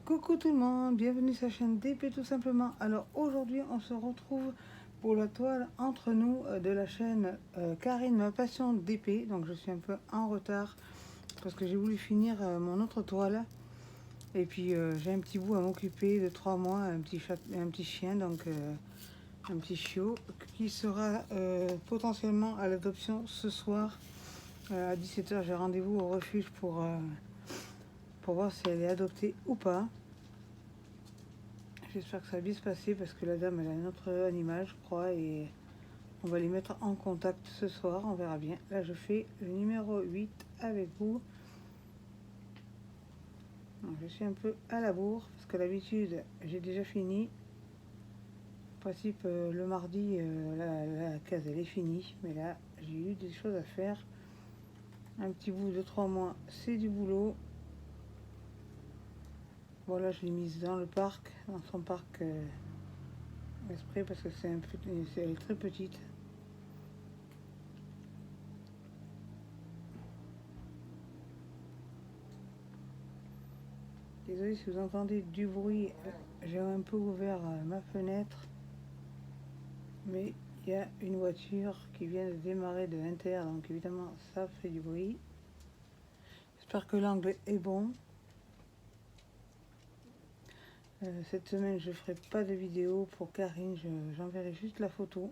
Coucou tout le monde, bienvenue sur la chaîne DP tout simplement. Alors aujourd'hui on se retrouve pour la toile entre nous de la chaîne Karine ma passion DP. Donc je suis un peu en retard parce que j'ai voulu finir mon autre toile. Et puis j'ai un petit bout à m'occuper de 3 mois, un petit chien, donc un petit chiot qui sera potentiellement à l'adoption ce soir à 17 h. J'ai rendez-vous au refuge pour voir si elle est adoptée ou pas. J'espère que ça va bien se passer parce que la dame elle a un autre animal je crois et on va les mettre en contact ce soir, on verra bien. Là je fais le numéro 8 avec vous. Donc, je suis un peu à la bourre parce que d'habitude j'ai déjà fini. En principe le mardi la case elle est finie, mais là j'ai eu des choses à faire. Un petit bout de 3 mois c'est du boulot. Voilà, je l'ai mise dans le parc, dans son parc exprès parce que elle est très petite. Désolée si vous entendez du bruit, j'ai un peu ouvert ma fenêtre, mais il y a une voiture qui vient de démarrer de l'intérieur, donc évidemment ça fait du bruit. J'espère que l'angle est bon. Cette semaine je ferai pas de vidéo pour Karine, j'enverrai juste la photo.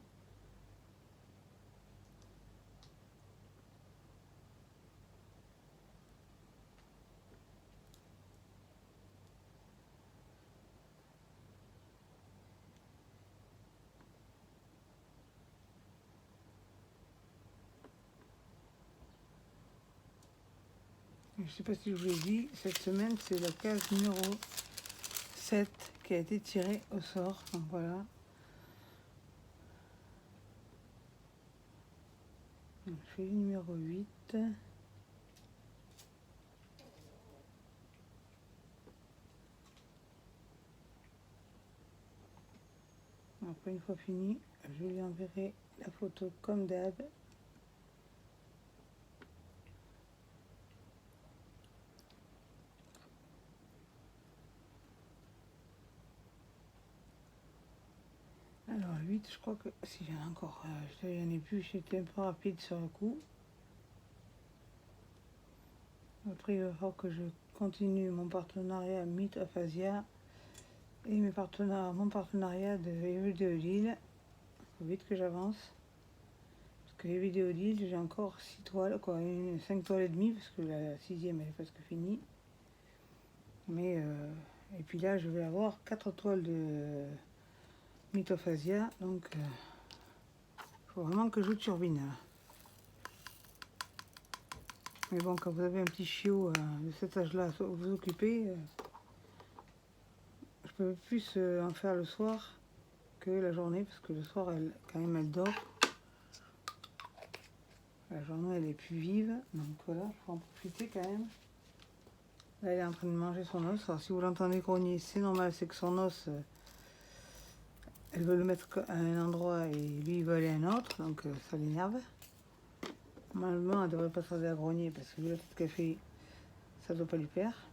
Je sais pas si je vous l'ai dit, cette semaine c'est la case numéro 7 qui a été tirée au sort, donc voilà. Donc, je fais le numéro 8. Après une fois fini, je lui enverrai la photo comme d'hab. Alors 8, je crois que si j'en ai encore, j'en ai plus, j'étais un peu rapide sur le coup. Après il va falloir que je continue mon partenariat Myth of Asia et mon partenariat de vidéo Lille. Il faut vite que j'avance. Parce que les vidéos Lille, j'ai encore 6 toiles, quoi, 5 toiles et demie, parce que la 6e elle est presque finie. Mais et puis là je vais avoir 4 toiles de Myth of Asia, donc faut vraiment que je turbine. Mais bon, quand vous avez un petit chiot de cet âge-là à vous occuper, je peux plus en faire le soir que la journée, parce que le soir, quand même, elle dort. La journée, elle est plus vive, donc voilà, il faut en profiter quand même. Là, elle est en train de manger son os. Alors, si vous l'entendez grogner, c'est normal, c'est que son os, elle veut le mettre à un endroit et lui, il veut aller à un autre, donc ça l'énerve. Normalement, elle ne devrait pas tarder à grogner, parce que vu la tête qu'elle fait, ça ne doit pas lui plaire.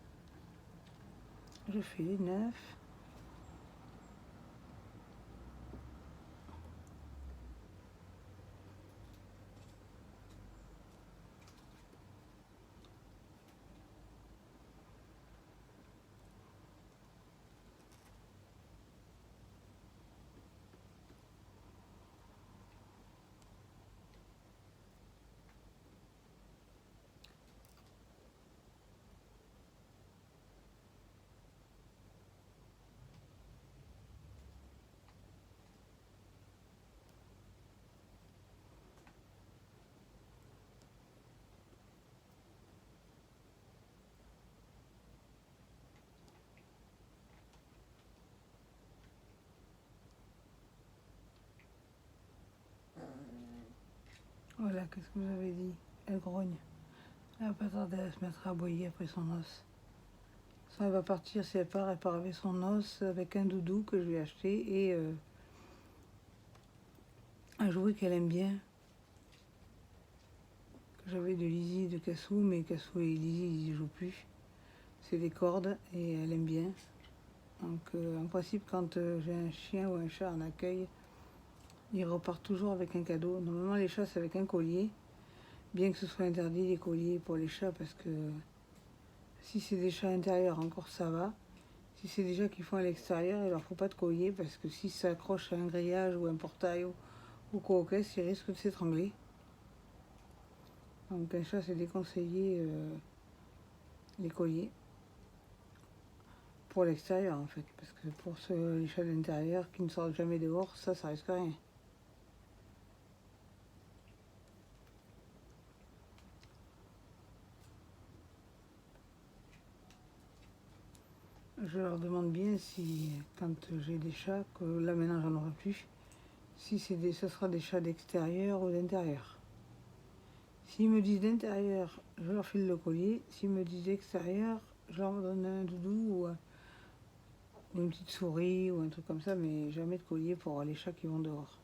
Je fais les 9. Voilà, qu'est-ce que vous avez dit? Elle grogne. Elle va pas tarder à se mettre à aboyer après son os. Ça, elle va partir, si elle part avec son os, avec un doudou que je lui ai acheté et un jouet qu'elle aime bien. Que j'avais de Lizzie de Cassou, mais Cassou et Lizzie, ils y jouent plus. c'est des cordes et elle aime bien. Donc en principe, quand j'ai un chien ou un chat en accueil, ils repartent toujours avec un cadeau. Normalement, les chats, c'est avec un collier, bien que ce soit interdit les colliers pour les chats, parce que si c'est des chats intérieurs, encore ça va. Si c'est des chats qui font à l'extérieur, il leur faut pas de collier, parce que si ça accroche à un grillage ou un portail ou quoi au caisse, ils risquent de s'étrangler. Donc un chat, c'est déconseillé les colliers. Pour l'extérieur en fait, parce que pour les chats d'intérieur qui ne sortent jamais dehors, ça risque rien. Je leur demande bien si, quand j'ai des chats, que là maintenant j'en aurai plus, si ce sera des chats d'extérieur ou d'intérieur. S'ils me disent d'intérieur, je leur file le collier. S'ils me disent d'extérieur, je leur donne un doudou ou une petite souris ou un truc comme ça, mais jamais de collier pour les chats qui vont dehors.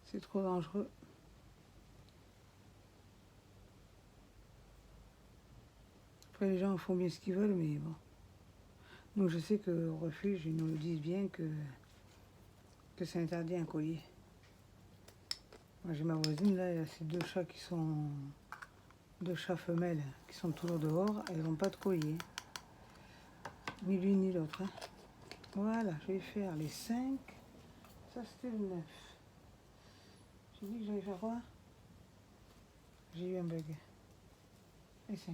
C'est trop dangereux. Après les gens font bien ce qu'ils veulent, mais bon. Donc je sais qu'au refuge, ils nous le disent bien que c'est interdit un collier. Moi j'ai ma voisine là, il y a ces deux chats qui sont deux chats femelles qui sont toujours dehors, elles n'ont pas de collier. Ni l'une ni l'autre. Hein. Voilà, je vais faire les 5. Ça c'était le 9. J'ai dit que j'allais faire quoi? J'ai eu un bug. Les 5.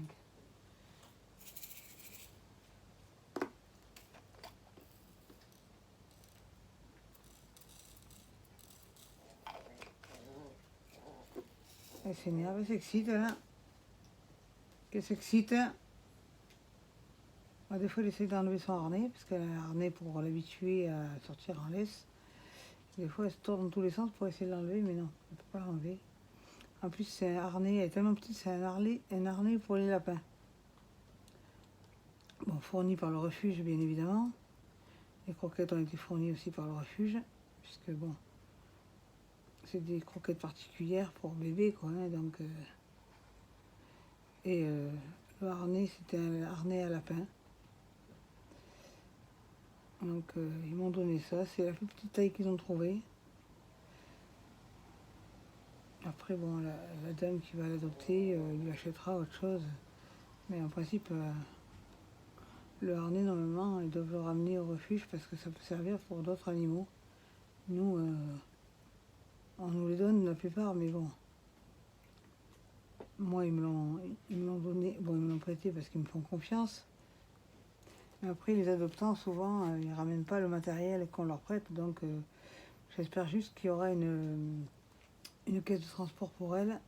Elle s'énerve, elle s'excite là. Elle s'excite. Des fois, elle essaie d'enlever son harnais, parce qu'elle a un harnais pour l'habituer à sortir en laisse. Des fois, elle se tourne dans tous les sens pour essayer de l'enlever, mais non, elle ne peut pas l'enlever. En plus, c'est un harnais, elle est tellement petite, c'est un harnais pour les lapins. Bon, fourni par le refuge, bien évidemment. Les croquettes ont été fournies aussi par le refuge, puisque bon, c'est des croquettes particulières pour bébé, quoi. Hein, donc, le harnais, c'était un harnais à lapin. Donc, ils m'ont donné ça. C'est la plus petite taille qu'ils ont trouvée. Après, bon, la dame qui va l'adopter lui achètera autre chose. Mais en principe, le harnais, normalement, ils doivent le ramener au refuge parce que ça peut servir pour d'autres animaux. Nous, on nous les donne la plupart, mais bon. Moi, ils me l'ont donné. Bon, ils me l'ont prêté parce qu'ils me font confiance. Mais après, les adoptants, souvent, ils ne ramènent pas le matériel qu'on leur prête. Donc, j'espère juste qu'il y aura une caisse de transport pour elles.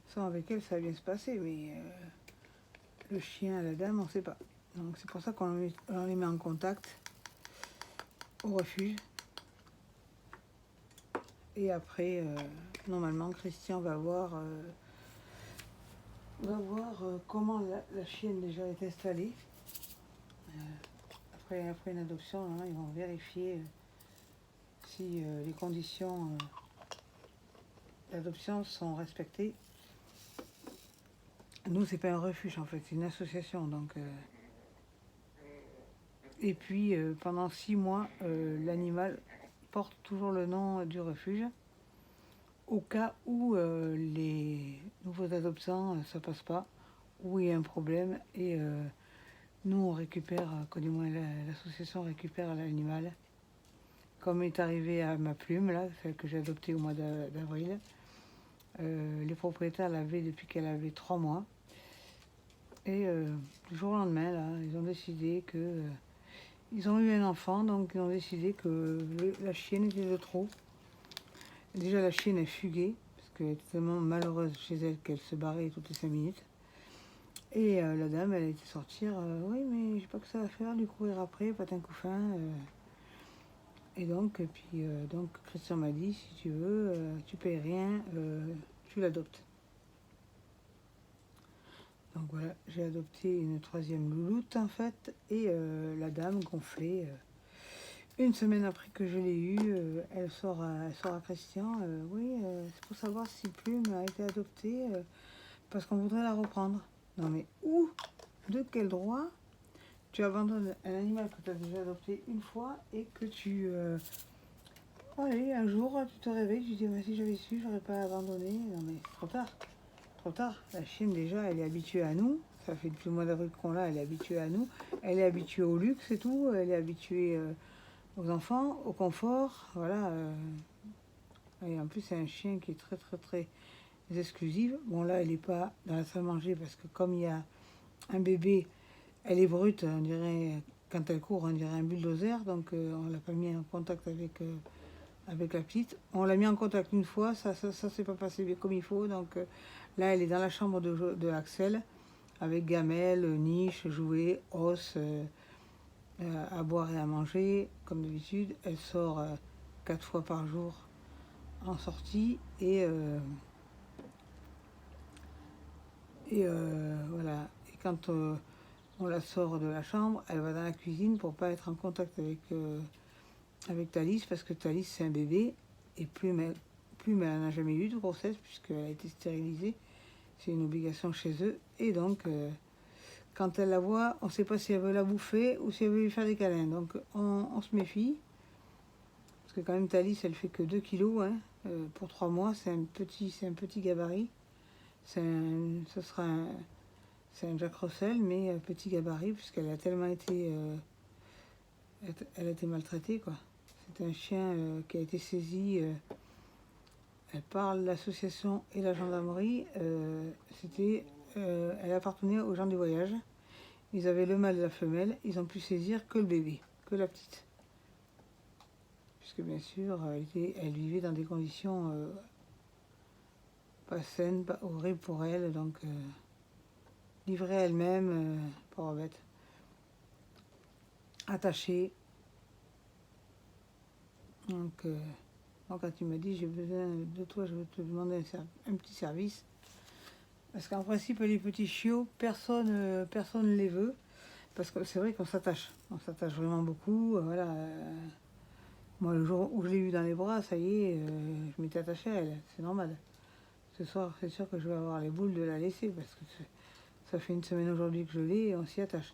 Ça, avec elle, ça va bien se passer, mais le chien, la dame, on ne sait pas. Donc, c'est pour ça qu'on les met en contact au refuge. Et après, normalement, Christian va voir comment la chienne déjà est installée. Après une adoption, ils vont vérifier si les conditions d'adoption sont respectées. Nous, c'est pas un refuge en fait, c'est une association. Donc, et puis, pendant 6 mois, l'animal porte toujours le nom du refuge. Au cas où les nouveaux adoptants, ça passe pas, où il y a un problème, et nous on récupère, du moins l'association récupère l'animal. Comme est arrivé à ma plume, là, celle que j'ai adoptée au mois d'avril, les propriétaires l'avaient depuis qu'elle avait 3 mois. Et du jour au lendemain, là, ils ont décidé que... ils ont eu un enfant, donc ils ont décidé que la chienne était de trop. Déjà, la chienne a fugué, parce qu'elle était tellement malheureuse chez elle qu'elle se barrait toutes les 5 minutes. Et la dame, elle a été sortir, oui, mais j'ai pas que ça à faire, lui courir après, patin couffin. Et donc, donc, Christian m'a dit, si tu veux, tu payes rien, tu l'adoptes. Donc voilà, j'ai adopté une troisième louloute en fait, et la dame gonflée. Une semaine après que je l'ai eue, elle sort à Christian. Oui, c'est pour savoir si Plume a été adoptée parce qu'on voudrait la reprendre. Non mais où? De quel droit tu abandonnes un animal que tu as déjà adopté une fois et que tu... allez, un jour, tu te réveilles, tu te dis, bah, si j'avais su, j'aurais pas abandonné. Non mais c'est trop tard. Trop tard. La chienne, déjà, elle est habituée à nous. Ça fait depuis le mois d'avril qu'on l'a, elle est habituée à nous. Elle est habituée au luxe et tout. Elle est habituée aux enfants, au confort. Voilà. Et en plus, c'est un chien qui est très, très, très exclusif. Bon, là, elle n'est pas dans la salle à manger parce que comme il y a un bébé, elle est brute, on dirait, quand elle court, on dirait un bulldozer. Donc, on l'a pas mis en contact avec la petite. On l'a mis en contact une fois, ça s'est pas passé comme il faut. Donc, là, elle est dans la chambre de Axel avec gamelle, niche, jouets, os, à boire et à manger, comme d'habitude. Elle sort 4 fois par jour en sortie voilà. Et quand on la sort de la chambre, elle va dans la cuisine pour pas être en contact avec Thalys, parce que Thalys c'est un bébé et Plume elle n'a jamais eu de grossesse puisqu'elle a été stérilisée. C'est une obligation chez eux. Et donc, quand elle la voit, on ne sait pas si elle veut la bouffer ou si elle veut lui faire des câlins. Donc, on se méfie. Parce que quand même, Thalys, elle fait que 2 kilos. Hein. Pour 3 mois, c'est un petit gabarit. C'est un Jack Russell, mais petit gabarit, puisqu'elle a tellement été... elle a été maltraitée, quoi. C'est un chien qui a été saisi... elle parle l'association et la gendarmerie. Elle appartenait aux gens du voyage. Ils avaient le mâle et la femelle. Ils ont pu saisir que le bébé, que la petite. Puisque bien sûr, elle vivait dans des conditions pas saines, pas horribles pour elle. Donc, livrée à elle-même, pauvre bête. Attachée. Donc, quand tu m'as dit j'ai besoin de toi, je veux te demander un petit service. Parce qu'en principe, les petits chiots, personne ne les veut. Parce que c'est vrai qu'on s'attache. On s'attache vraiment beaucoup. Voilà. Moi, le jour où je l'ai eu dans les bras, ça y est, je m'étais attachée à elle. C'est normal. Ce soir, c'est sûr que je vais avoir les boules de la laisser. Parce que ça fait une semaine aujourd'hui que je l'ai et on s'y attache.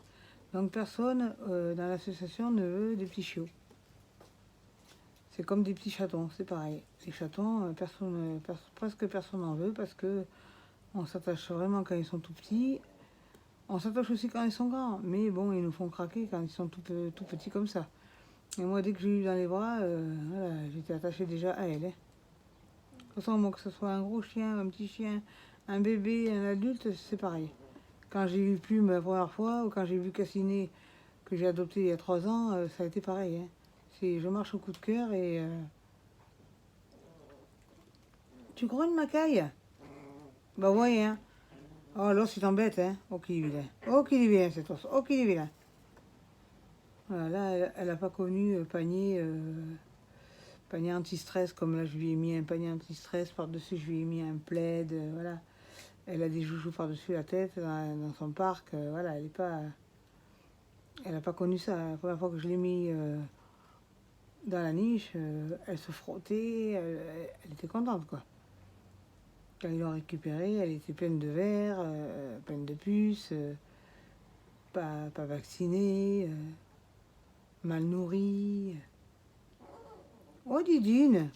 Donc personne dans l'association ne veut des petits chiots. C'est comme des petits chatons, c'est pareil. Les chatons, presque personne n'en veut parce que on s'attache vraiment quand ils sont tout petits. On s'attache aussi quand ils sont grands, mais bon, ils nous font craquer quand ils sont tout petits comme ça. Et moi, dès que j'ai eu dans les bras, voilà, j'étais attachée déjà à elle. Hein. De toute façon, moi, que ce soit un gros chien, un petit chien, un bébé, un adulte, c'est pareil. Quand j'ai eu Plume la première fois, ou quand j'ai vu Cassiné, que j'ai adopté il y a 3 ans, ça a été pareil. Hein. Je marche au coup de cœur et... Tu grognes, ma caille? Bah ouais, hein. Oh, là, c'est t'embête, hein. Oh, qu'il est vilain. Oh, qu'il est vilain, cet os. Oh, qu'il est vilain. Voilà, là, elle n'a pas connu panier anti-stress, comme là, je lui ai mis un panier anti-stress, par-dessus, je lui ai mis un plaid, voilà. Elle a des joujoux par-dessus la tête dans son parc, voilà, elle n'a pas connu ça. La première fois que je l'ai mis dans la niche, elle se frottait, elle était contente, quoi. Quand ils l'ont récupérée, elle était pleine de vers, pleine de puces, pas vaccinée, mal nourrie. Oh, Didine!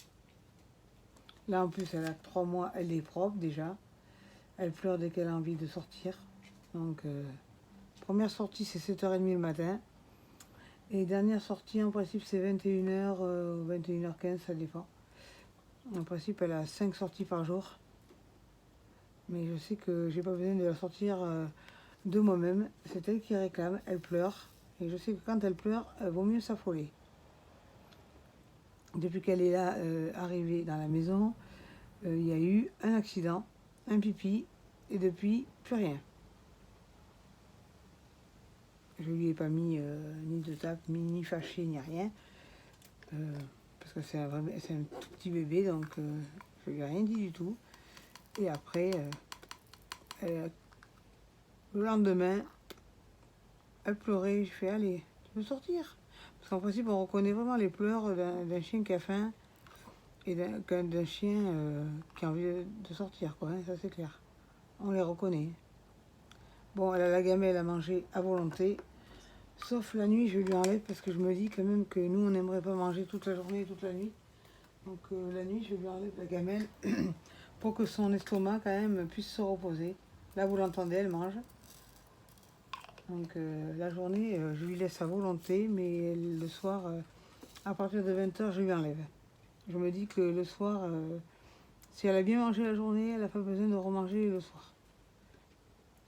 Là, en plus, elle a 3 mois, elle est propre déjà. Elle pleure dès qu'elle a envie de sortir. Donc, première sortie, c'est 7h30 le matin. Et dernière sortie, en principe, c'est 21h ou 21h15, ça dépend. En principe, elle a 5 sorties par jour. Mais je sais que j'ai pas besoin de la sortir de moi-même. C'est elle qui réclame, elle pleure. Et je sais que quand elle pleure, il vaut mieux s'affoler. Depuis qu'elle est là, arrivée dans la maison, il y a eu un accident, un pipi, et depuis, plus rien. Je lui ai pas mis ni de tape, ni fâché, ni rien. Parce que c'est un tout petit bébé, donc je lui ai rien dit du tout. Et après, Le lendemain, elle pleurait. Je fais, allez, tu peux sortir. Parce qu'en principe, on reconnaît vraiment les pleurs d'un chien qui a faim et d'un chien qui a envie de sortir, quoi. Hein, ça, c'est clair. On les reconnaît. Bon, elle a la gamelle à manger à volonté. Sauf la nuit, je lui enlève parce que je me dis quand même que nous, on n'aimerait pas manger toute la journée et toute la nuit. Donc la nuit, je lui enlève la gamelle pour que son estomac, quand même, puisse se reposer. Là, vous l'entendez, elle mange. Donc la journée, je lui laisse à volonté, mais le soir, à partir de 20h, je lui enlève. Je me dis que le soir, si elle a bien mangé la journée, elle n'a pas besoin de remanger le soir.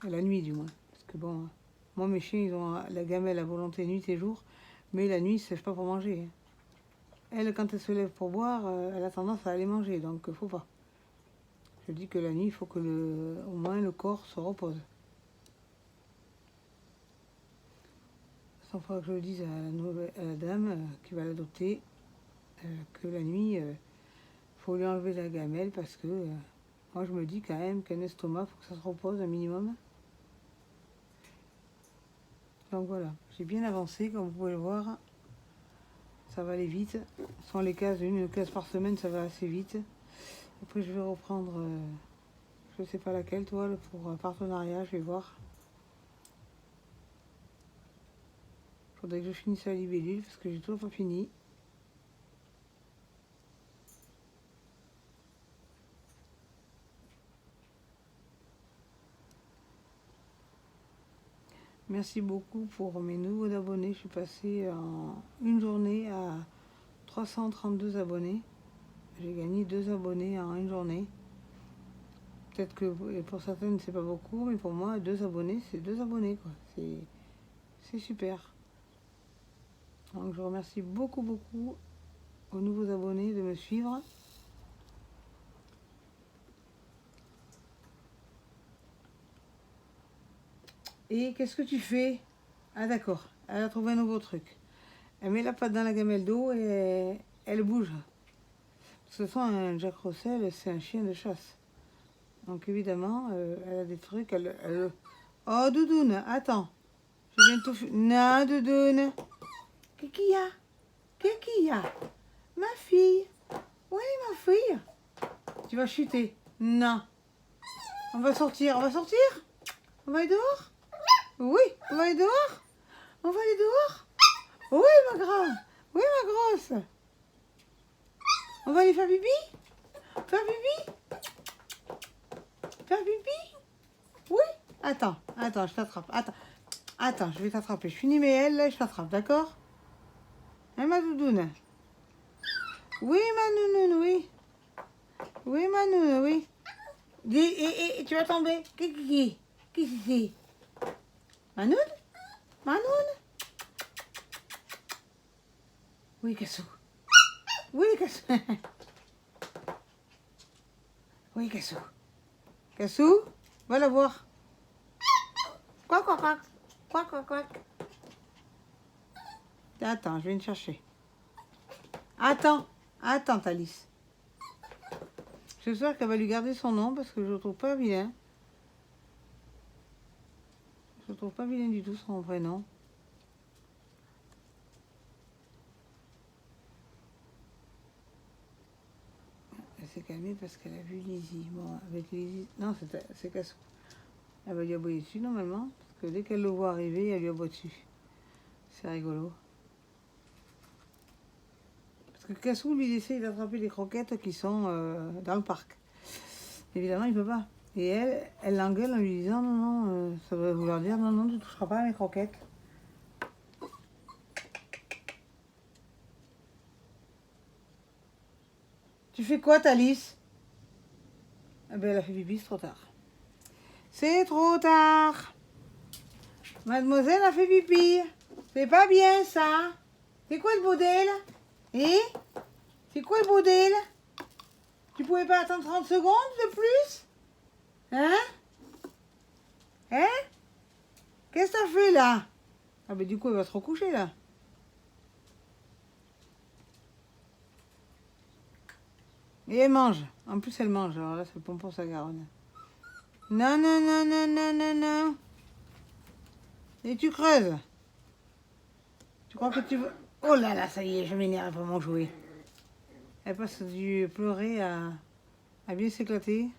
La nuit, du moins. Parce que bon, moi, mes chiens, ils ont la gamelle à volonté nuit et jour, mais la nuit, ils ne sèchent pas pour manger. Hein. Elle, quand elle se lève pour boire, elle a tendance à aller manger, donc faut pas. Je dis que la nuit, il faut que au moins le corps se repose. Sans fois que je le dise à la dame qui va l'adopter, que la nuit, faut lui enlever la gamelle parce que moi je me dis quand même qu'un estomac, faut que ça se repose un minimum. Donc voilà, j'ai bien avancé comme vous pouvez le voir. Ça va aller vite. Ce sont les cases, une case par semaine, ça va assez vite. Après je vais reprendre, je sais pas laquelle toile pour partenariat, je vais voir. Faudrait que je finisse la libellule parce que j'ai toujours pas fini. Merci beaucoup pour mes nouveaux abonnés. Je suis passée en une journée à 332 abonnés. J'ai gagné 2 abonnés en une journée. Peut-être que pour certaines c'est pas beaucoup, mais pour moi 2 abonnés c'est 2 abonnés quoi. C'est super. Donc je remercie beaucoup aux nouveaux abonnés de me suivre. Et qu'est-ce que tu fais? Ah d'accord, elle a trouvé un nouveau truc. Elle met la patte dans la gamelle d'eau et elle bouge. Parce que un Jack Russell, c'est un chien de chasse. Donc évidemment, elle a des trucs. Oh doudoune, attends. Je viens tout. Non doudoune. Qu'est-ce qu'il y a? Qu'est-ce qu'il y a? Ma fille. Oui ma fille. Tu vas chuter. Non. On va sortir. On va sortir? On va aller dehors? Oui, on va aller dehors? On va aller dehors? Oui ma grande. Oui ma grosse. On va aller faire pipi? Faire pipi? Faire pipi? Oui. Attends, je t'attrape. Attends, je vais t'attraper. Je finis mes ailes, là, je t'attrape, d'accord? Hein, ma doudoune? Oui, ma nounoune, oui. Oui, ma nounoune, oui. Et tu vas tomber. Qui? Manoune? Manoune? Oui, Cassou. Oui, Cassou. Oui, Cassou. Cassou, va la voir. Quoi. Attends, je viens te chercher. Attends, Thalys. J'espère qu'elle va lui garder son nom parce que je le trouve pas vilain. Je le trouve pas vilain du tout son vrai nom. Elle s'est calmée parce qu'elle a vu Lizzie. Bon, avec Lizzie. Non, c'est Cassou. Elle va lui aboyer dessus normalement. Parce que dès qu'elle le voit arriver, elle lui aboie dessus. C'est rigolo. Parce que Cassou, lui, il essaye d'attraper les croquettes qui sont dans le parc. Évidemment, il ne peut pas. Et elle l'engueule en lui disant non, ça va vouloir dire non, tu ne toucheras pas à mes croquettes. Tu fais quoi, Thalys? Eh ben, elle a fait pipi, c'est trop tard. C'est trop tard. Mademoiselle a fait pipi. C'est pas bien, ça. C'est quoi le bordel? C'est quoi le bordel? Tu pouvais pas attendre 30 secondes de plus? Hein? Qu'est-ce que t'as fait, là? Ah, ben, du coup, elle va se recoucher, là. Et elle mange. En plus, elle mange. Alors là, c'est le pompon sa garonne. Non. Et tu creuses. Tu crois que tu veux... Oh là là, ça y est, je m'énerve pour mon jouet. Elle passe du pleurer à bien s'éclater.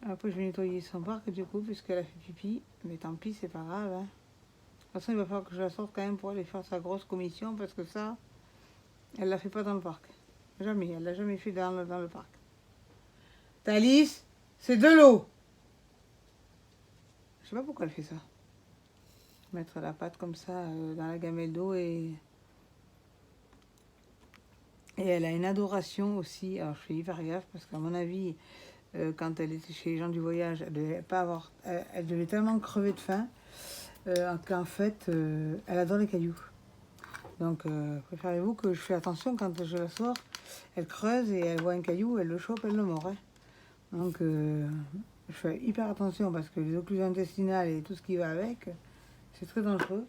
Après, je vais nettoyer son parc du coup, puisqu'elle a fait pipi. Mais tant pis, c'est pas grave. Hein. De toute façon, il va falloir que je la sorte quand même pour aller faire sa grosse commission, parce que ça, elle la fait pas dans le parc. Jamais, elle l'a jamais fait dans le parc. Thalys, c'est de l'eau. Je sais pas pourquoi elle fait ça. Mettre la pâte comme ça dans la gamelle d'eau et elle a une adoration aussi. Alors je fais hyper gaffe parce qu'à mon avis, quand elle était chez les gens du voyage, elle devait pas avoir, elle devait tellement crever de faim qu'en fait, elle adore les cailloux. Donc préparez-vous que je fais attention quand je la sors. Elle creuse et elle voit un caillou, elle le chope, elle le mord. Hein. Donc je fais hyper attention parce que les occlusions intestinales et tout ce qui va avec, c'est très dangereux.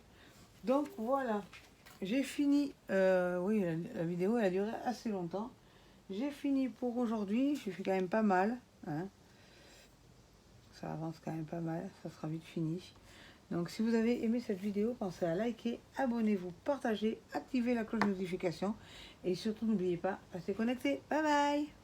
Donc voilà, j'ai fini. Oui, la vidéo elle a duré assez longtemps. J'ai fini pour aujourd'hui. J'ai fait quand même pas mal. Hein. Ça avance quand même pas mal. Ça sera vite fini. Donc si vous avez aimé cette vidéo, pensez à liker, abonnez-vous, partagez, activez la cloche de notification. Et surtout n'oubliez pas, restez connectés. Bye bye.